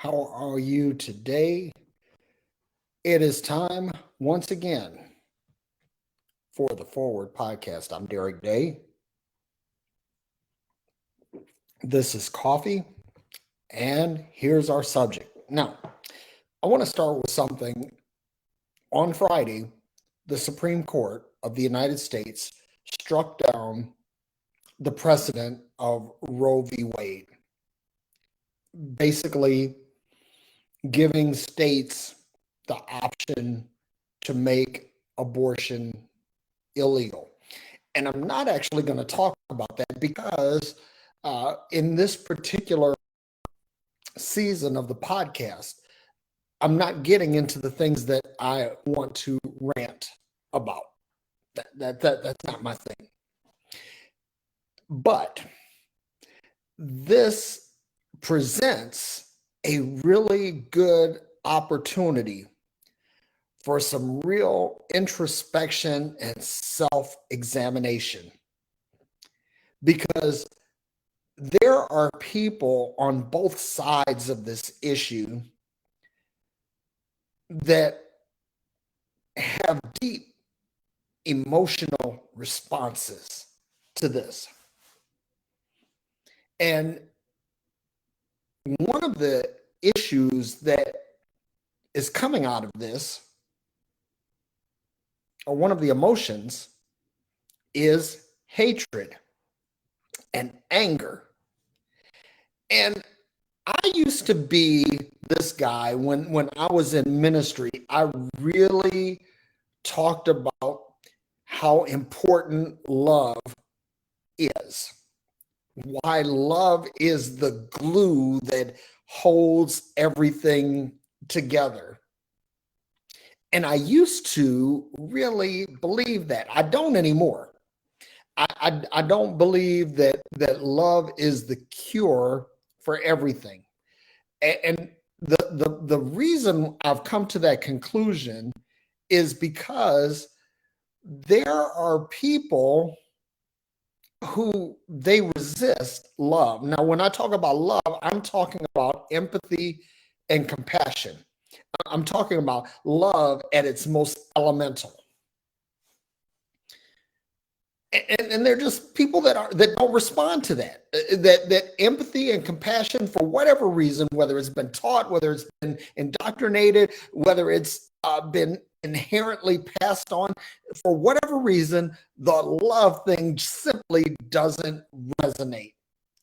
How are you today? It is time once again for the Forward Podcast. I'm Derrick Day. This is coffee, and here's our subject. Now, I want to start with something. On Friday, the Supreme Court of the United States struck down the precedent of Roe v. Wade, basically giving states the option to make abortion illegal. And I'm not actually going to talk about that because in this particular season of the podcast, I'm not getting into the things that I want to rant about. That's not my thing. But this presents a really good opportunity for some real introspection and self-examination. Because there are people on both sides of this issue that have deep emotional responses to this. And one of the issues that is coming out of this, or one of the emotions, is hatred and anger. And I used to be this guy when I was in ministry. I really talked about how important love is, why love is the glue that holds everything together. And I used to really believe that. I don't anymore. I don't believe that love is the cure for everything. And the reason I've come to that conclusion is because there are people who they resist love. Now, when I talk about love, I'm talking about empathy and compassion. I'm talking about love at its most elemental. And they're just people that don't respond to that. That empathy and compassion, for whatever reason, whether it's been taught, whether it's been indoctrinated, whether it's been inherently passed on, for whatever reason, the love thing simply doesn't resonate.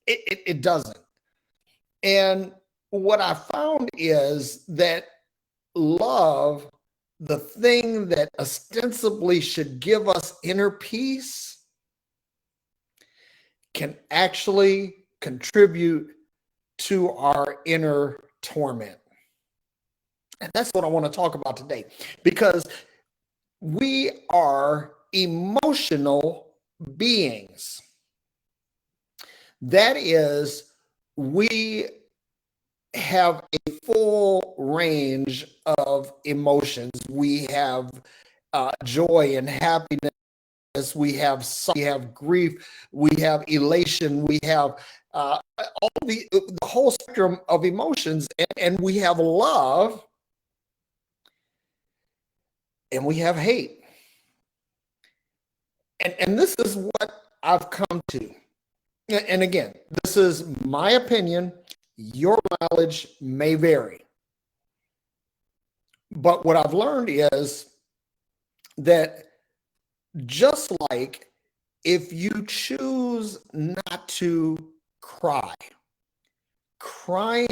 It doesn't. And what I found is that love, the thing that ostensibly should give us inner peace, can actually contribute to our inner torment. And that's what I want to talk about today, because we are emotional beings. That is, we have a full range of emotions. We have joy and happiness. We have grief, we have elation, we have all the whole spectrum of emotions, and we have love, and we have hate. And this is what I've come to. And again, this is my opinion. Your mileage may vary. But what I've learned is that just like if you choose not to cry, crying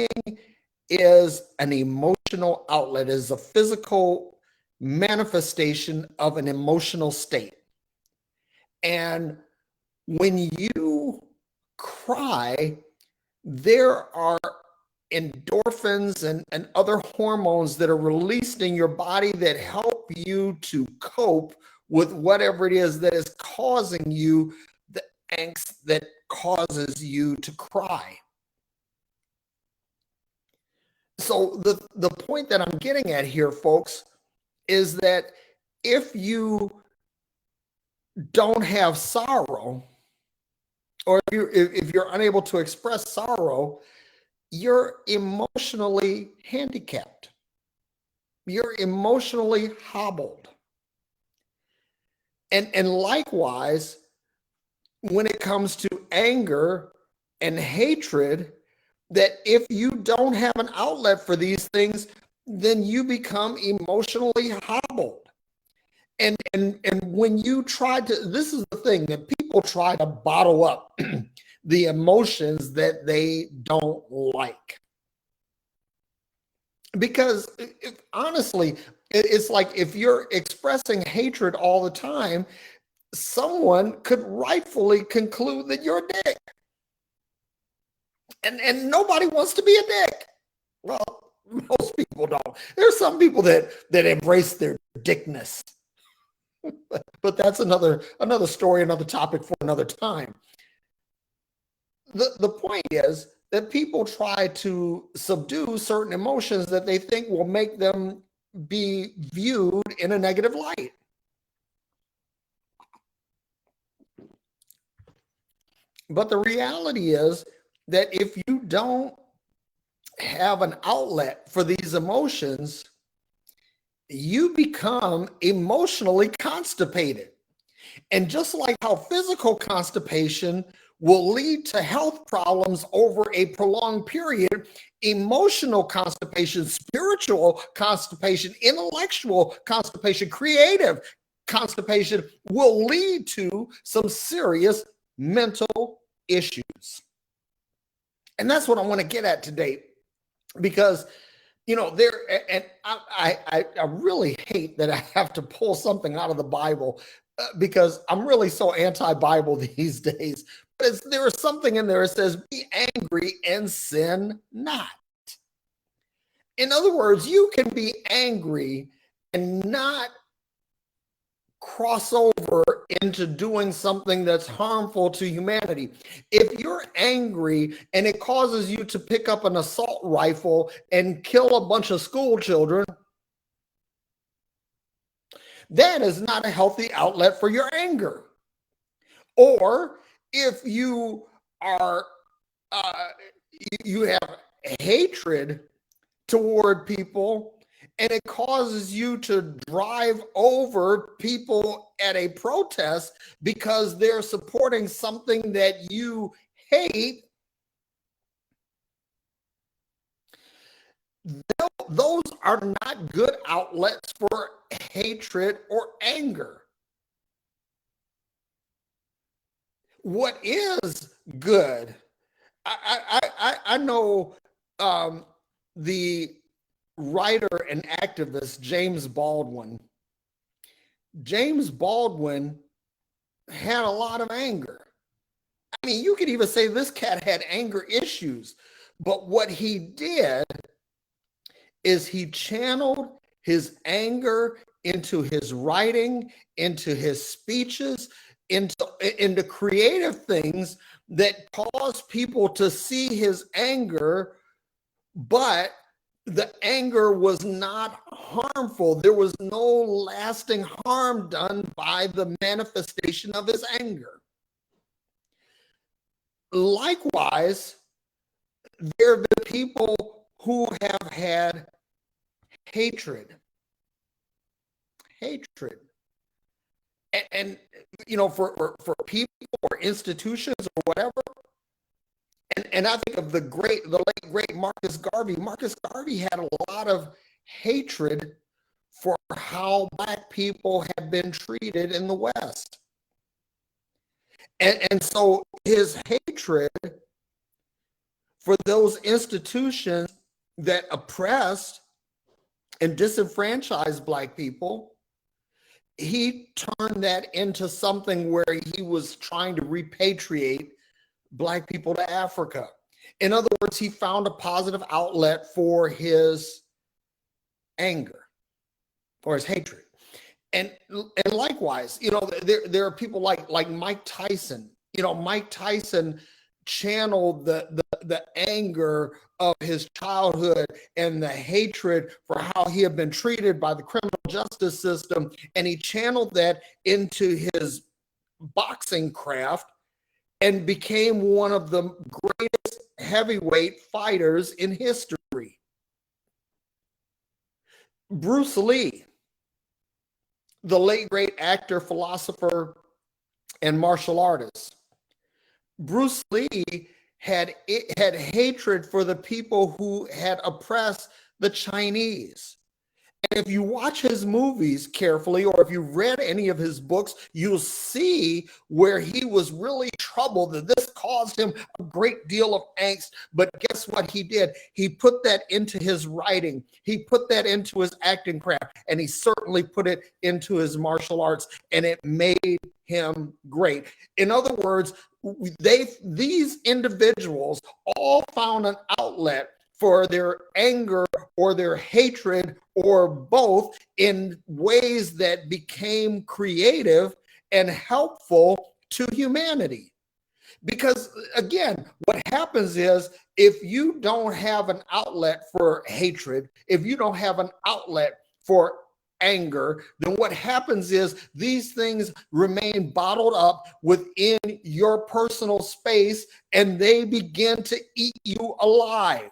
is an emotional outlet, is a physical manifestation of an emotional state. And when you cry, there are endorphins and other hormones that are released in your body that help you to cope with whatever it is that is causing you the angst that causes you to cry. So the point that I'm getting at here, folks, is that if you don't have sorrow, or if you're unable to express sorrow, you're emotionally handicapped. You're emotionally hobbled. And likewise, when it comes to anger and hatred, that if you don't have an outlet for these things, then you become emotionally hobbled. And when you try to, this is the thing, that people try to bottle up the emotions that they don't like. Because honestly, it's like if you're expressing hatred all the time, someone could rightfully conclude that you're a dick. And nobody wants to be a dick. Well, most people don't. There's some people that embrace their dickness. But that's another story, another topic for another time. The point is that people try to subdue certain emotions that they think will make them be viewed in a negative light. But the reality is that if you don't have an outlet for these emotions, you become emotionally constipated. And just like how physical constipation will lead to health problems over a prolonged period, emotional constipation, spiritual constipation, intellectual constipation, creative constipation will lead to some serious mental issues. And that's what I want to get at today, because there, and I really hate that I have to pull something out of the Bible, because I'm really so anti-Bible these days. But there is something in there that says, "Be angry and sin not." In other words, you can be angry and not cross over into doing something that's harmful to humanity. If you're angry and it causes you to pick up an assault rifle and kill a bunch of school children, that is not a healthy outlet for your anger. Or if you are you have hatred toward people and it causes you to drive over people at a protest because they're supporting something that you hate, those are not good outlets for hatred or anger. What is good? I know the writer and activist James Baldwin. James Baldwin had a lot of anger. I mean, you could even say this cat had anger issues, but what he did is he channeled his anger into his writing, into his speeches, into creative things that caused people to see his anger, but the anger was not harmful. There was no lasting harm done by the manifestation of his anger. Likewise, there have been people who have had hatred. And for people or institutions or whatever. And I think of the late great Marcus Garvey. Marcus Garvey had a lot of hatred for how Black people have been treated in the West. And so his hatred for those institutions that oppressed and disenfranchised Black people, he turned that into something where he was trying to repatriate Black people to Africa. In other words, he found a positive outlet for his anger, for his hatred. And likewise, there are people like Mike Tyson. Mike Tyson channeled the anger of his childhood and the hatred for how he had been treated by the criminal justice system, and he channeled that into his boxing craft and became one of the greatest heavyweight fighters in history. Bruce Lee, the late great actor, philosopher, and martial artist. Bruce Lee had hatred for the people who had oppressed the Chinese. And if you watch his movies carefully, or if you've read any of his books, you'll see where he was really troubled, that this caused him a great deal of angst. But guess what he did? He put that into his writing. He put that into his acting craft, and he certainly put it into his martial arts, and it made him great. In other words, these individuals all found an outlet for their anger or their hatred or both in ways that became creative and helpful to humanity. Because again, what happens is, if you don't have an outlet for hatred, if you don't have an outlet for anger, then what happens is these things remain bottled up within your personal space, and they begin to eat you alive.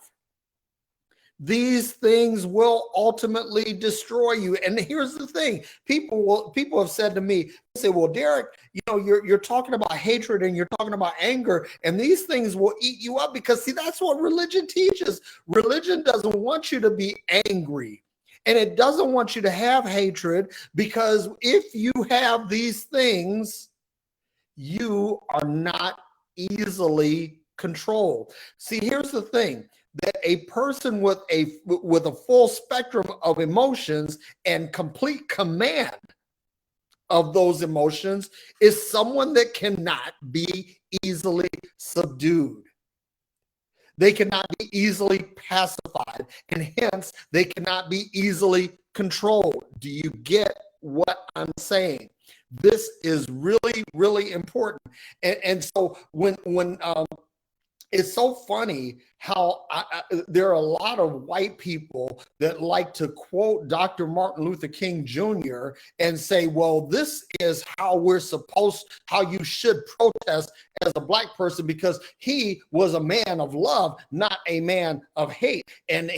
These things will ultimately destroy you. And here's the thing: people have said to me, they say, "Well, Derrick, you're talking about hatred and you're talking about anger, and these things will eat you up." Because see, that's what religion teaches. Religion doesn't want you to be angry, and it doesn't want you to have hatred, because if you have these things, you are not easily controlled. See, here's the thing: that a person with a full spectrum of emotions and complete command of those emotions is someone that cannot be easily subdued. They cannot be easily pacified, and hence they cannot be easily controlled. Do you get what I'm saying? This is really, really important. And so when it's so funny how there are a lot of white people that like to quote Dr. Martin Luther King Jr. and say, well, this is how how you should protest as a black person, because he was a man of love, not a man of hate. And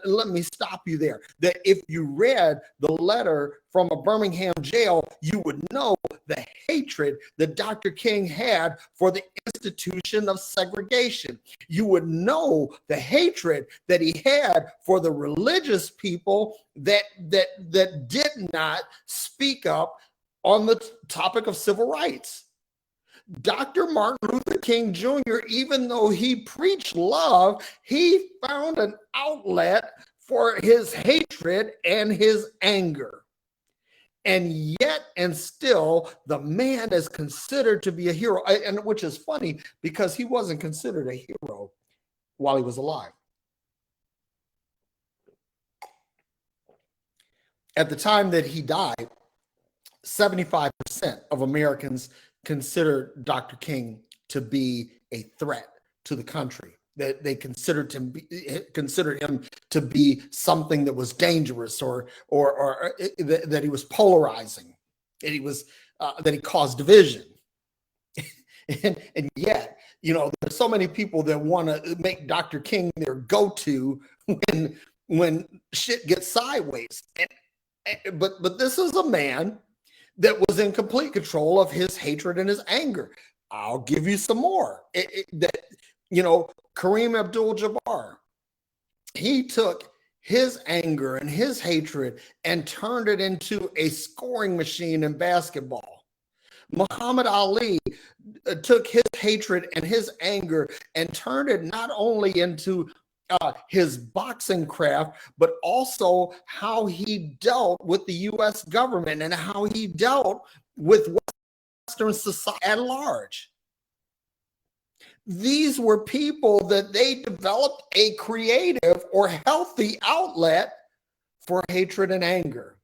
let me stop you there. That if you read the letter from a Birmingham jail, you would know the hatred that Dr. King had for the institution of segregation. You would know the hatred that he had for the religious people that did not speak up on the topic of civil rights. Dr. Martin Luther King Jr., even though he preached love, he found an outlet for his hatred and his anger. And yet, and still, the man is considered to be a hero, and which is funny, because he wasn't considered a hero while he was alive. At the time that he died, 75% of Americans considered Dr. King to be a threat to the country. That they considered him to be something that was dangerous, or that he was polarizing, that he caused division. and yet, there's so many people that want to make Dr. King their go-to when shit gets sideways. But this is a man that was in complete control of his hatred and his anger. I'll give you some more. Kareem Abdul-Jabbar, he took his anger and his hatred and turned it into a scoring machine in basketball. Muhammad Ali took his hatred and his anger and turned it not only into his boxing craft, but also how he dealt with the U.S. government and how he dealt with Western society at large. These were people that they developed a creative or healthy outlet for hatred and anger.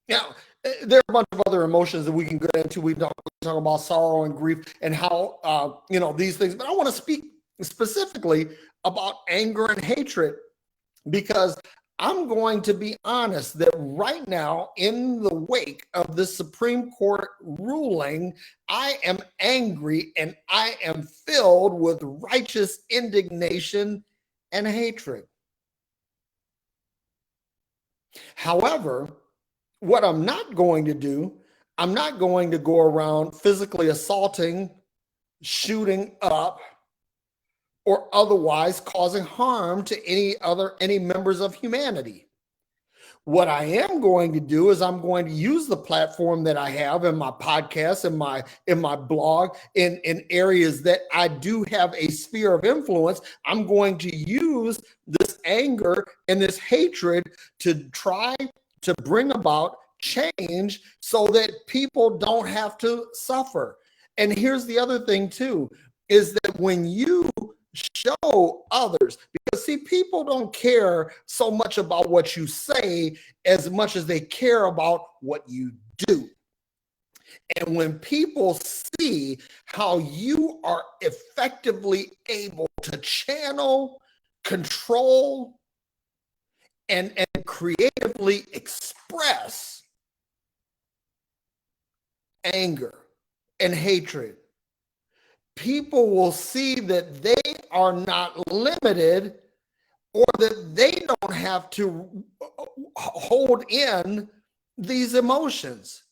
Now, there are a bunch of other emotions that we can get into. We talk about sorrow and grief and how, these things. But I want to speak specifically about anger and hatred, because I'm going to be honest that right now, in the wake of the Supreme Court ruling, I am angry and I am filled with righteous indignation and hatred. However, what I'm not going to do, I'm not going to go around physically assaulting, shooting up, or otherwise causing harm to any members of humanity. What I am going to do is I'm going to use the platform that I have in my podcast, in my blog, in areas that I do have a sphere of influence. I'm going to use this anger and this hatred to try to bring about change so that people don't have to suffer. And here's the other thing too, is that when you show others, because see, people don't care so much about what you say as much as they care about what you do. And when people see how you are effectively able to channel, control, and creatively express anger and hatred, people will see that they are not limited, or that they don't have to hold in these emotions,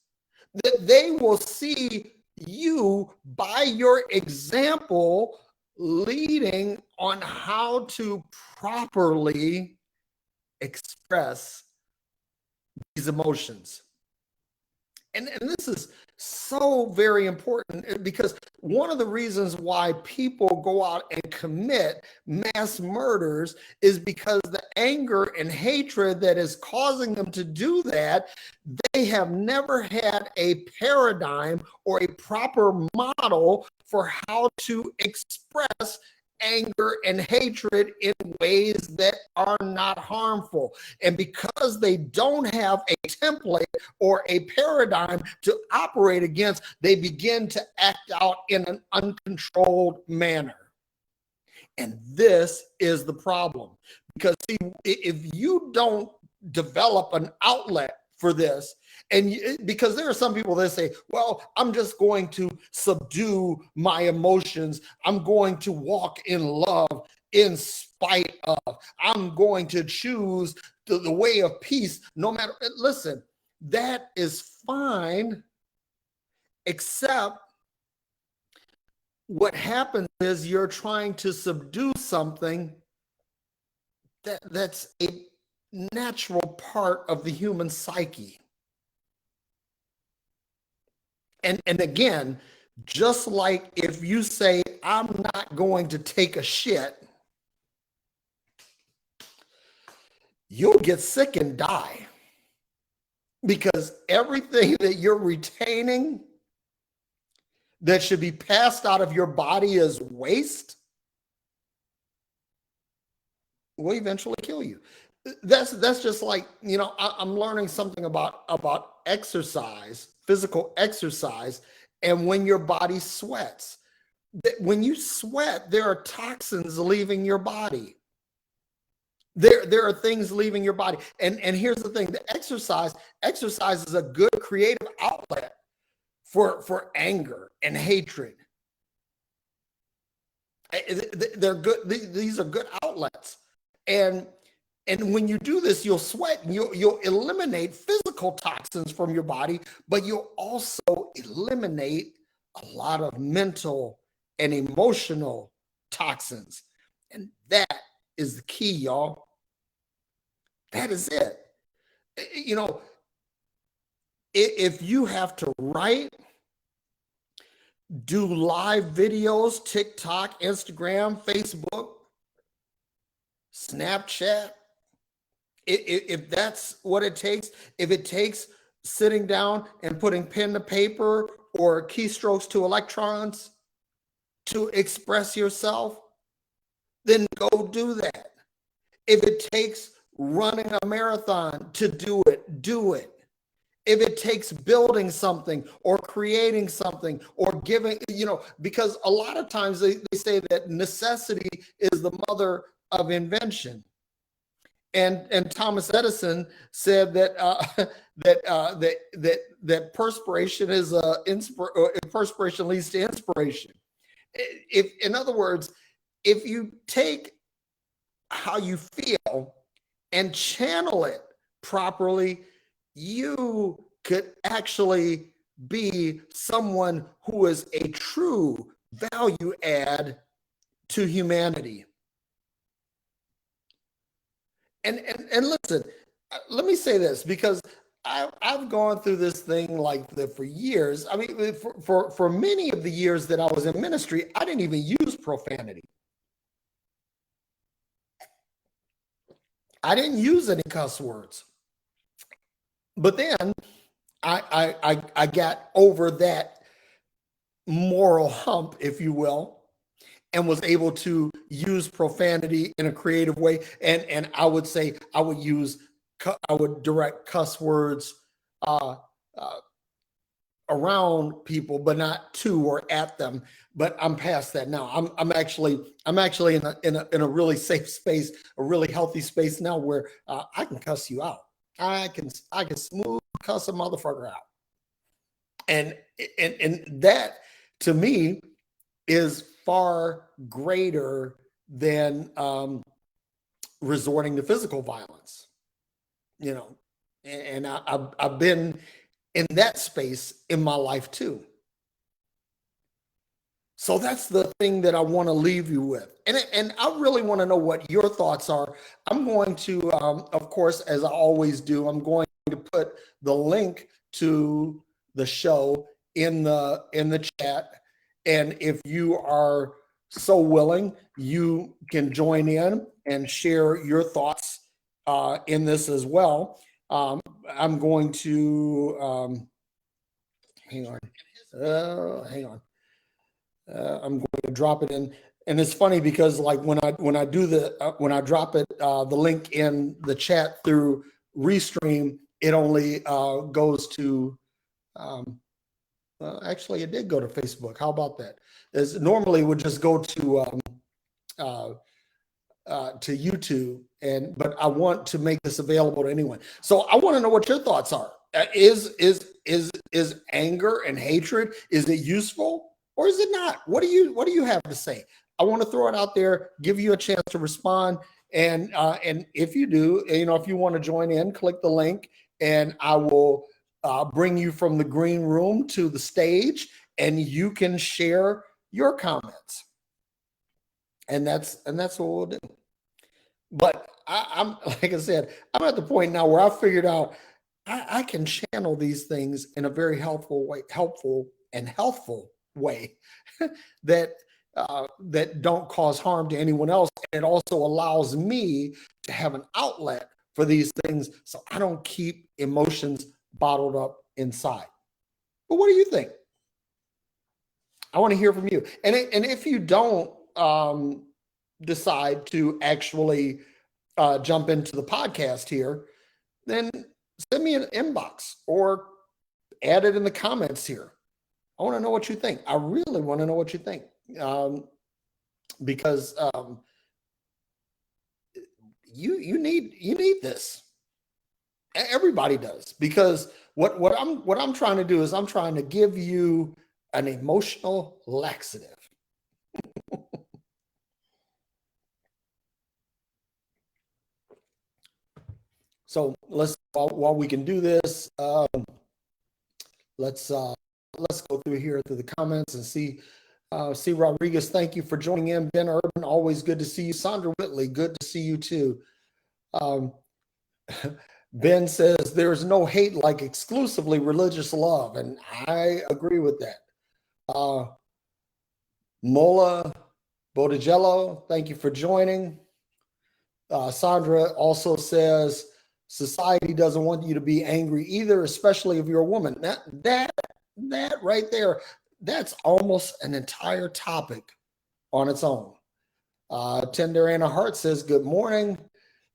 that they will see you by your example leading on how to properly express these emotions. And this is so very important, because one of the reasons why people go out and commit mass murders is because the anger and hatred that is causing them to do that, they have never had a paradigm or a proper model for how to express anger and hatred in ways that are not harmful. And because they don't have a template or a paradigm to operate against, they begin to act out in an uncontrolled manner. And this is the problem. Because see, if you don't develop an outlet for this, and because there are some people that say, well, I'm just going to subdue my emotions. I'm going to walk in love in spite of. I'm going to choose the way of peace no matter. Listen, that is fine, except what happens is you're trying to subdue something that's a natural part of the human psyche. And again, just like if you say, I'm not going to take a shit, you'll get sick and die, because everything that you're retaining that should be passed out of your body as waste will eventually kill you. That's just like, you know, I'm learning something about exercise, physical exercise, and when your body sweats. When you sweat, there are toxins leaving your body. There are things leaving your body. And here's the thing, the exercise is a good creative outlet for anger and hatred. They're good. These are good outlets. And when you do this, you'll sweat and you'll eliminate physical toxins from your body, but you'll also eliminate a lot of mental and emotional toxins. And that is the key, y'all. That is it. You know, if you have to write, do live videos, TikTok, Instagram, Facebook, Snapchat, if that's what it takes, if it takes sitting down and putting pen to paper or keystrokes to electrons to express yourself, then go do that. If it takes running a marathon to do it, do it. If it takes building something or creating something or giving, you know, because a lot of times they say that necessity is the mother of invention. And Thomas Edison said that that perspiration is perspiration leads to inspiration. If, in other words, if you take how you feel and channel it properly, you could actually be someone who is a true value add to humanity. And listen, let me say this, because I've gone through this thing like that for years. I mean, for many of the years that I was in ministry, I didn't even use profanity. I didn't use any cuss words. But then I got over that moral hump, if you will, and was able to use profanity in a creative way. And I would say I would direct cuss words around people, but not to or at them. But I'm past that now. I'm actually in a really safe space, a really healthy space now, where I can cuss you out. I can smooth cuss a motherfucker out. And that, to me, is far greater than resorting to physical violence, you know. And I've been in that space in my life too. So that's the thing that I want to leave you with. And I really want to know what your thoughts are. I'm going to, of course, as I always do, I'm going to put the link to the show in the chat. And if you are so willing, you can join in and share your thoughts in this as well. I'm going to hang on. I'm going to drop it in, and it's funny because like when I drop it, the link in the chat through Restream, it only goes to. Actually, it did go to Facebook. How about that? As normally it would just go to YouTube, but I want to make this available to anyone. So I want to know what your thoughts are. Is anger and hatred, is it useful or is it not? What do you have to say? I want to throw it out there, give you a chance to respond, and if you do, if you want to join in, click the link, and I will bring you from the green room to the stage, and you can share your comments. And that's what we'll do. But I'm like I said, I'm at the point now where I figured out I can channel these things in a very helpful and healthful way that don't cause harm to anyone else. And it also allows me to have an outlet for these things, so I don't keep emotions bottled up inside. But what do you think? I want to hear from you. And if you don't decide to actually jump into the podcast here, then send me an inbox or add it in the comments here. I want to know what you think. I really want to know what you think, because you need this. Everybody does, because what I'm trying to do is I'm trying to give you an emotional laxative. So while we can do this, let's go through the comments and see. C. Rodriguez, thank you for joining in. Ben Urban, always good to see you. Sandra Whitley, good to see you too. Ben says there's no hate like exclusively religious love, and I agree with that. Mola Bodigello, thank you for joining. Sandra also says society doesn't want you to be angry either, especially if you're a woman. That right there, that's almost an entire topic on its own. Tender Anna Hart says, good morning.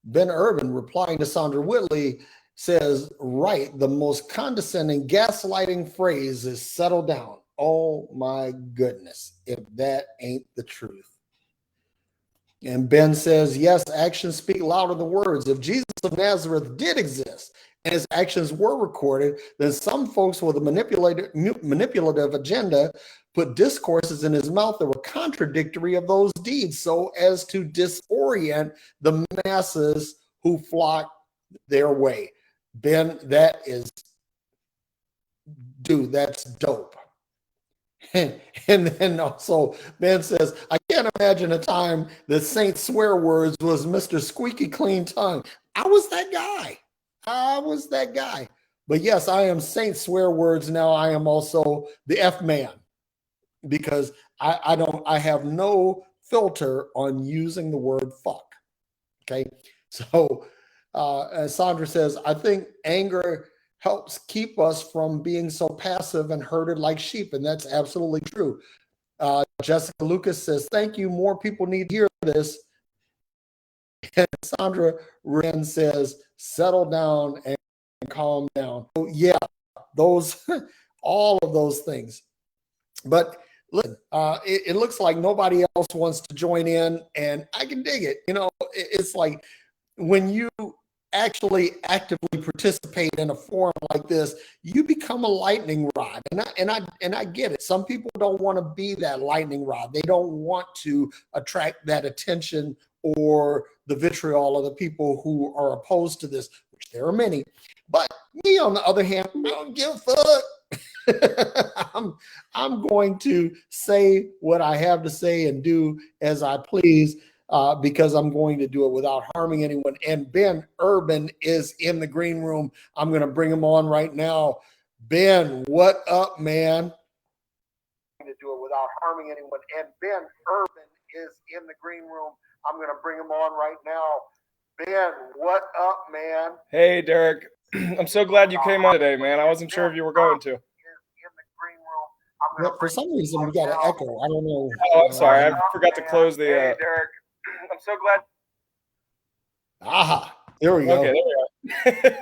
Ben Urban, replying to Sandra Whitley, says, right, the most condescending, gaslighting phrase is settle down. Oh my goodness, if that ain't the truth. And Ben says, yes, actions speak louder than words. If Jesus of Nazareth did exist and his actions were recorded, then some folks with a manipulative agenda put discourses in his mouth that were contradictory of those deeds so as to disorient the masses who flock their way. Ben, dude, that's dope. And then also Ben says, I can't imagine a time that Saint Swear Words was Mr. Squeaky Clean Tongue. I was that guy. But yes, I am Saint Swear Words now. I am also the F man because I have no filter on using the word fuck. Okay. So Sandra says, I think anger helps keep us from being so passive and herded like sheep. And that's absolutely true. Jessica Lucas says, thank you. More people need to hear this. And Sandra Wren says, settle down and calm down. So yeah, those, all of those things. But listen, it looks like nobody else wants to join in, and I can dig it. You know, it's like when you actually actively participate in a forum like this, you become a lightning rod. And I get it. Some people don't want to be that lightning rod. They don't want to attract that attention or the vitriol of the people who are opposed to this, which there are many. But me, on the other hand, I don't give a fuck. I'm going to say what I have to say and do as I please. Because I'm going to do it without harming anyone. And Ben Urban is in the green room. I'm going to bring him on right now. Ben, what up, man? To do it without harming anyone. And Ben Urban is in the green room. I'm going to bring him on right now. Ben, what up, man? Hey, Derrick. I'm so glad you came on today, man. I wasn't sure if you were going to. Yeah, for some reason, we got an echo. I don't know. Oh, I'm sorry. I forgot to close the. Hey, Derrick. I'm so glad. Aha, there we go. Okay, there we go.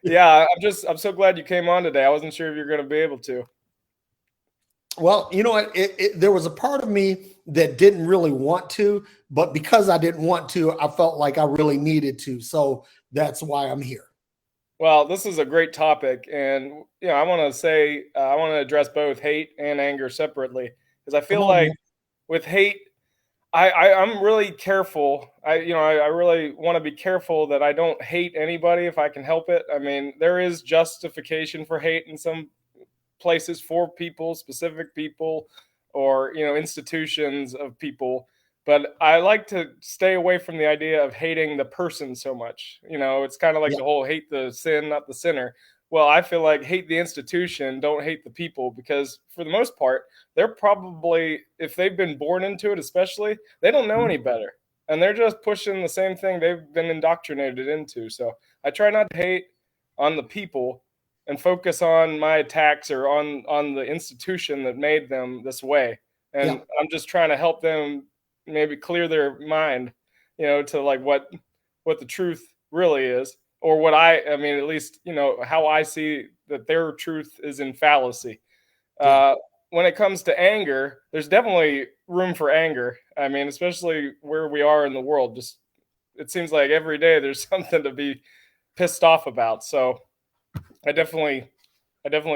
Yeah, I'm so glad you came on today. I wasn't sure if you're going to be able to. Well, you know what? There was a part of me that didn't really want to, but because I didn't want to, I felt like I really needed to. So that's why I'm here. Well, this is a great topic, and I want to say I want to address both hate and anger separately because I feel like with hate, I'm really careful. I really want to be careful that I don't hate anybody if I can help it. I mean, there is justification for hate in some places for people, specific people, or institutions of people. But I like to stay away from the idea of hating the person so much. It's kind of like the whole hate the sin, not the sinner. Well, I feel like hate the institution, don't hate the people, because for the most part, they're probably, if they've been born into it especially, they don't know any better. And they're just pushing the same thing they've been indoctrinated into. So I try not to hate on the people and focus on my attacks or on the institution that made them this way. And I'm just trying to help them maybe clear their mind, to like what the truth really is. Or what I mean, at least, how I see that their truth is in fallacy. When it comes to anger, there's definitely room for anger. I mean, especially where we are in the world. Just it seems like every day there's something to be pissed off about. So I definitely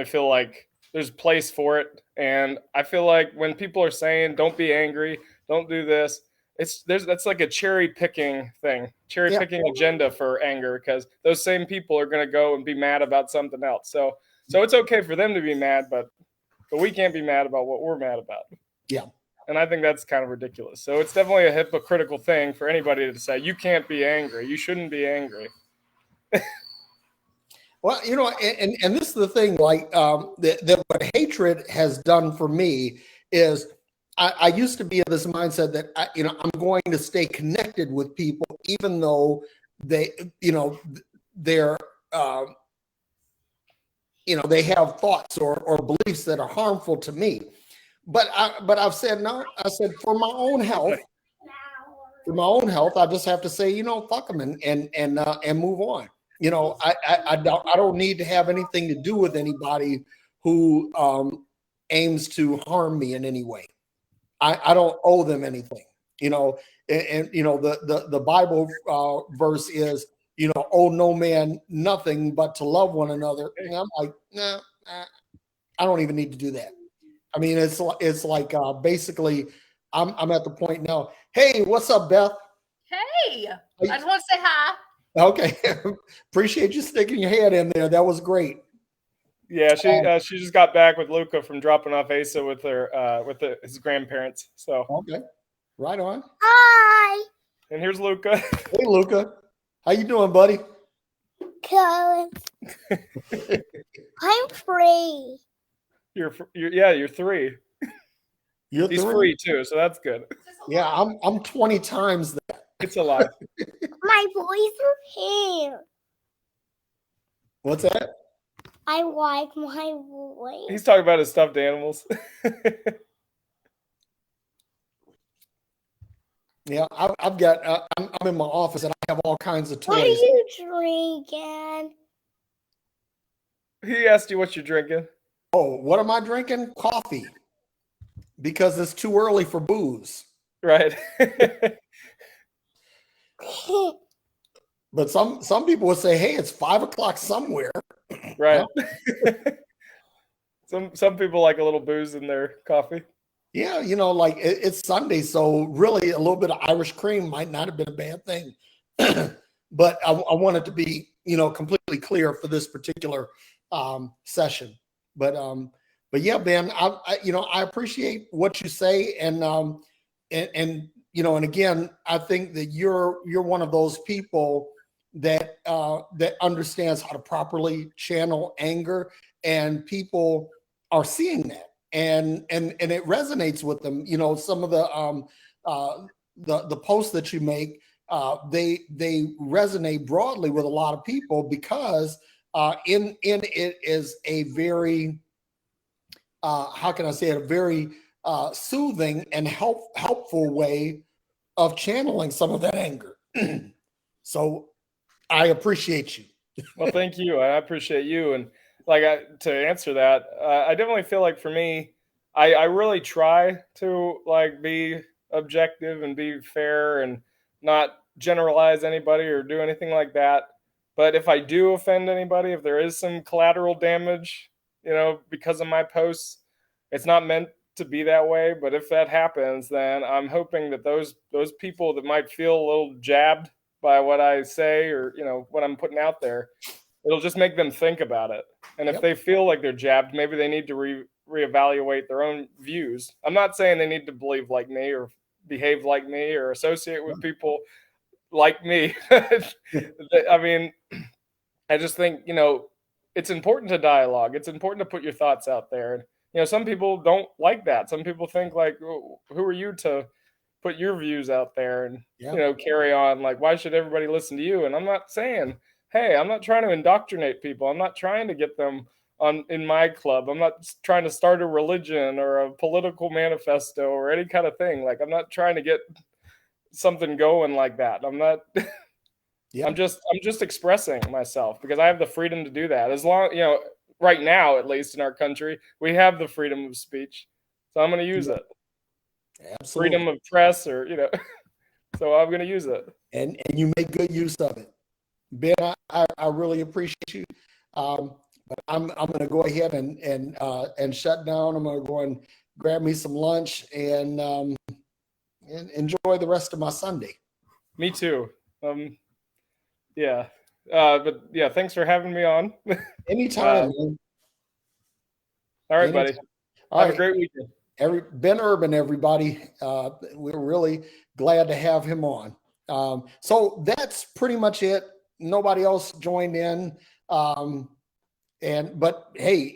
feel like there's place for it. And I feel like when people are saying, don't be angry, don't do this, that's like a cherry picking thing, cherry picking agenda for anger, because those same people are going to go and be mad about something else. So it's okay for them to be mad, but we can't be mad about what we're mad about. Yeah. And I think that's kind of ridiculous. So it's definitely a hypocritical thing for anybody to say, you can't be angry. You shouldn't be angry. Well, and this is the thing, like that what hatred has done for me is I used to be in this mindset that I'm going to stay connected with people, even though they're they have thoughts or beliefs that are harmful to me. But I've said no. I said for my own health, I just have to say, fuck them and move on. I don't need to have anything to do with anybody who aims to harm me in any way. I don't owe them anything. and the Bible verse is, owe no man nothing but to love one another. And I'm like, nah, I don't even need to do that. I mean, it's like basically, I'm at the point now. Hey, what's up, Beth? Hey, I just want to say hi. Okay, appreciate you sticking your head in there. That was great. Yeah, she just got back with Luca from dropping off Asa with his grandparents. So okay, right on. Hi. And here's Luca. Hey, Luca, how you doing, buddy? Good. I'm free. You're 3. He's You're free too, so that's good. Yeah, I'm 20 times that. It's a lot. My voice is here. What's that? I like my voice. He's talking about his stuffed animals. Yeah, I've got. I'm in my office and I have all kinds of toys. What are you drinking? He asked you what you're drinking. Oh, what am I drinking? Coffee. Because it's too early for booze. Right. But some people would say, hey, it's 5 o'clock somewhere. Right. Some people like a little booze in their coffee. Yeah, like it's Sunday, so really a little bit of Irish cream might not have been a bad thing. But I wanted to be, completely clear for this particular session. But yeah, Ben, I appreciate what you say, and again, I think that you're one of those people that understands how to properly channel anger, and people are seeing that, and it resonates with them. Some of the posts that you make, they resonate broadly with a lot of people because in it is a very how can I say it, a very soothing and helpful way of channeling some of that anger. So I appreciate you. Well, thank you. I appreciate you. And to answer that, I definitely feel like for me, I really try to be objective and be fair and not generalize anybody or do anything like that. But if I do offend anybody, if there is some collateral damage, because of my posts, it's not meant to be that way. But if that happens, then I'm hoping that those people that might feel a little jabbed by what I say or what I'm putting out there, it'll just make them think about it. And if they feel like they're jabbed, maybe they need to reevaluate their own views. I'm not saying they need to believe like me or behave like me or associate with people like me. I mean, I just think, it's important to dialogue. It's important to put your thoughts out there. And, some people don't like that. Some people think who are you to put your views out there and, carry on? Why should everybody listen to you? And I'm not saying, hey, I'm not trying to indoctrinate people. I'm not trying to get them in my club. I'm not trying to start a religion or a political manifesto or any kind of thing. I'm not trying to get something going like that. I'm not. I'm just expressing myself because I have the freedom to do that. As long, right now, at least in our country, we have the freedom of speech. So I'm going to use it. Absolutely. Freedom of press or, so I'm going to use it. And you make good use of it. Ben, I really appreciate you. But I'm going to go ahead and shut down. I'm going to go and grab me some lunch and enjoy the rest of my Sunday. Me too. Yeah. But yeah, thanks for having me on. Anytime. Man. All right, buddy. Have a great weekend. Ben Urban, everybody. We're really glad to have him on. So that's pretty much it. Nobody else joined in. But hey,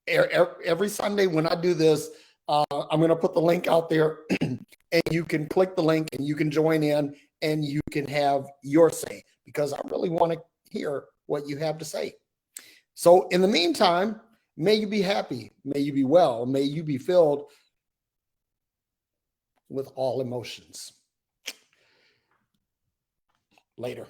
every Sunday when I do this, I'm going to put the link out there and you can click the link and you can join in and you can have your say because I really want to hear what you have to say. So in the meantime, may you be happy, may you be well, may you be filled with all emotions. Later.